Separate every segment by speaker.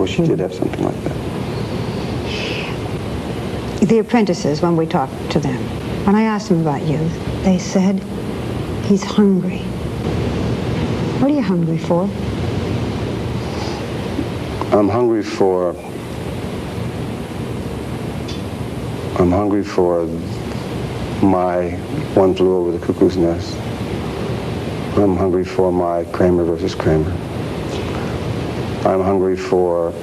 Speaker 1: suppose she did have something like that.
Speaker 2: The apprentices, when we talked to them, when I asked them about you, they said, he's hungry. What are you hungry for?
Speaker 1: I'm hungry for my One Flew Over the Cuckoo's Nest. I'm hungry for my Kramer versus Kramer. I'm hungry for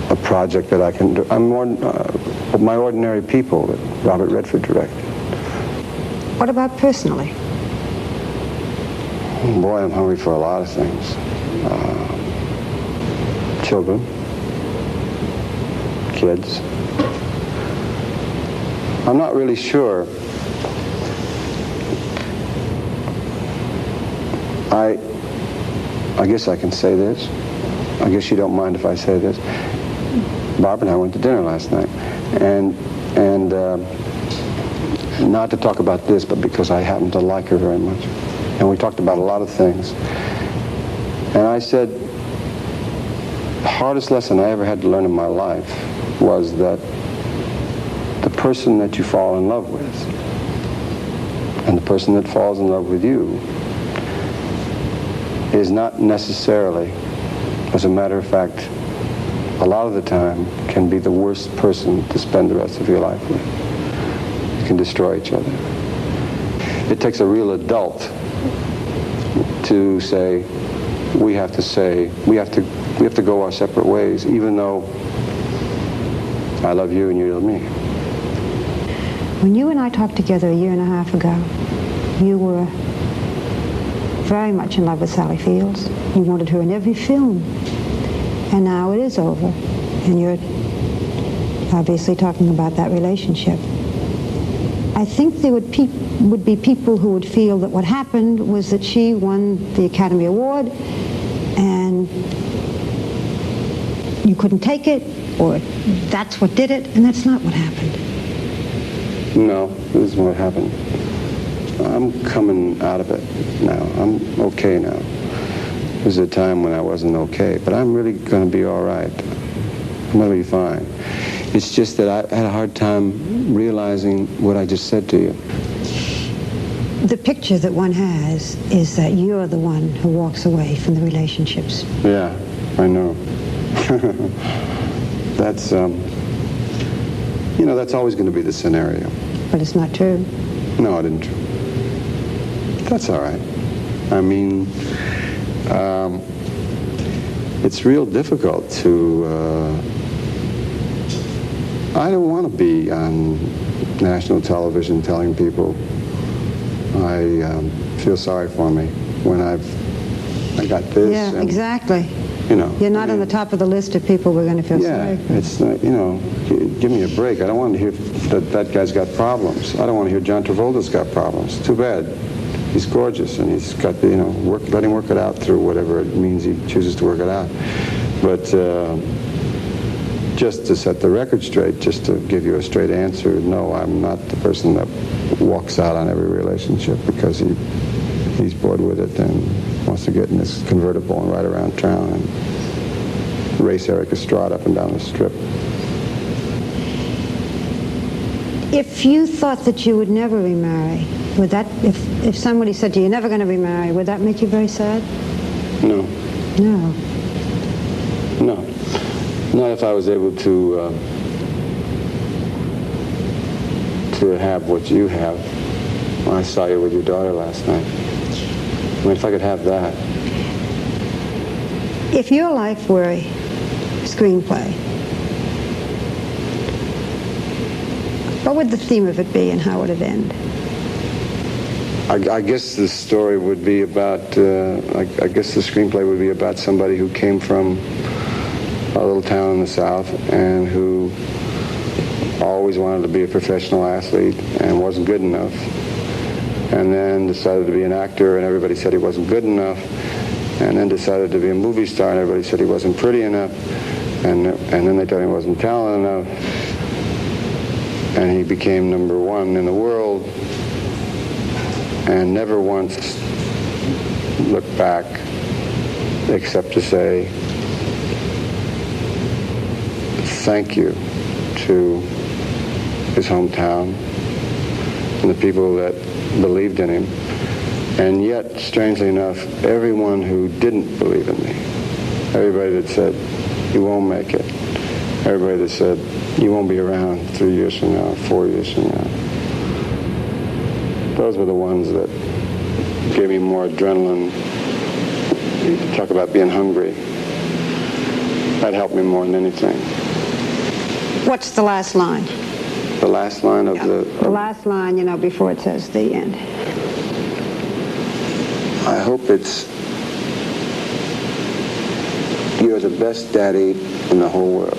Speaker 1: a project that I can do. I'm more My Ordinary People that Robert Redford directed.
Speaker 2: What about personally?
Speaker 1: Boy, I'm hungry for a lot of things. Children, kids. I'm not really sure. I guess I can say this. I guess you don't mind if I say this. Barb and I went to dinner last night, and not to talk about this, but because I happen to like her very much. And we talked about a lot of things. And I said, the hardest lesson I ever had to learn in my life was that the person that you fall in love with and the person that falls in love with you is not necessarily, as a matter of fact, a lot of the time can be the worst person to spend the rest of your life with. You can destroy each other. It takes a real adult to say, we have to go our separate ways, even though I love you and you love me.
Speaker 2: When you and I talked together a year and a half ago, you were very much in love with Sally Fields. You wanted her in every film. And now it is over. And you're obviously talking about that relationship. I think there would be people who would feel that what happened was that she won the Academy Award and you couldn't take it, or that's what did it, and that's not what happened.
Speaker 1: No, this is what happened. I'm coming out of it now. I'm okay now. There was a time when I wasn't okay, but I'm really going to be all right. I'm going to be fine. It's just that I had a hard time realizing what I just said to you.
Speaker 2: The picture that one has is that you're the one who walks away from the relationships.
Speaker 1: Yeah, I know. That's, that's always going to be the scenario.
Speaker 2: But it's not true.
Speaker 1: No, it isn't true. That's all right. I mean, it's real difficult to... I don't want to be on national television telling people I feel sorry for me when I got this.
Speaker 2: Yeah,
Speaker 1: and,
Speaker 2: exactly. You're not on the top of the list of people we're going to feel sorry for.
Speaker 1: Yeah, it's give me a break. I don't want to hear that guy's got problems. I don't want to hear John Travolta's got problems. Too bad. He's gorgeous, and he's got the, let him work it out through whatever it means he chooses to work it out. But just to set the record straight, just to give you a straight answer, no, I'm not the person that walks out on every relationship because he's bored with it and wants to get in this convertible and ride around town and race Eric Estrada up and down the strip.
Speaker 2: If you thought that you would never remarry, would that, if somebody said to you, you're never going to remarry, would that make you very sad?
Speaker 1: No.
Speaker 2: No.
Speaker 1: No. Not if I was able to have what you have. When I saw you with your daughter last night. I mean, if I could have that.
Speaker 2: If your life were a screenplay, what would the theme of it be and how would it end?
Speaker 1: I guess the story would be about, I guess the screenplay would be about somebody who came from a little town in the South and who always wanted to be a professional athlete and wasn't good enough, and then decided to be an actor and everybody said he wasn't good enough, and then decided to be a movie star and everybody said he wasn't pretty enough, and then they told him he wasn't talented enough, and he became #1 in the world and never once looked back except to say, thank you to his hometown and the people that believed in him. And yet, strangely enough, everyone who didn't believe in me, everybody that said, you won't make it, everybody that said, you won't be around 3 years from now, 4 years from now, those were the ones that gave me more adrenaline. You talk about being hungry. That helped me more than anything.
Speaker 2: What's the last line?
Speaker 1: The last line of
Speaker 2: The last line, you know, before it says the end.
Speaker 1: I hope it's, you're the best daddy in the whole world.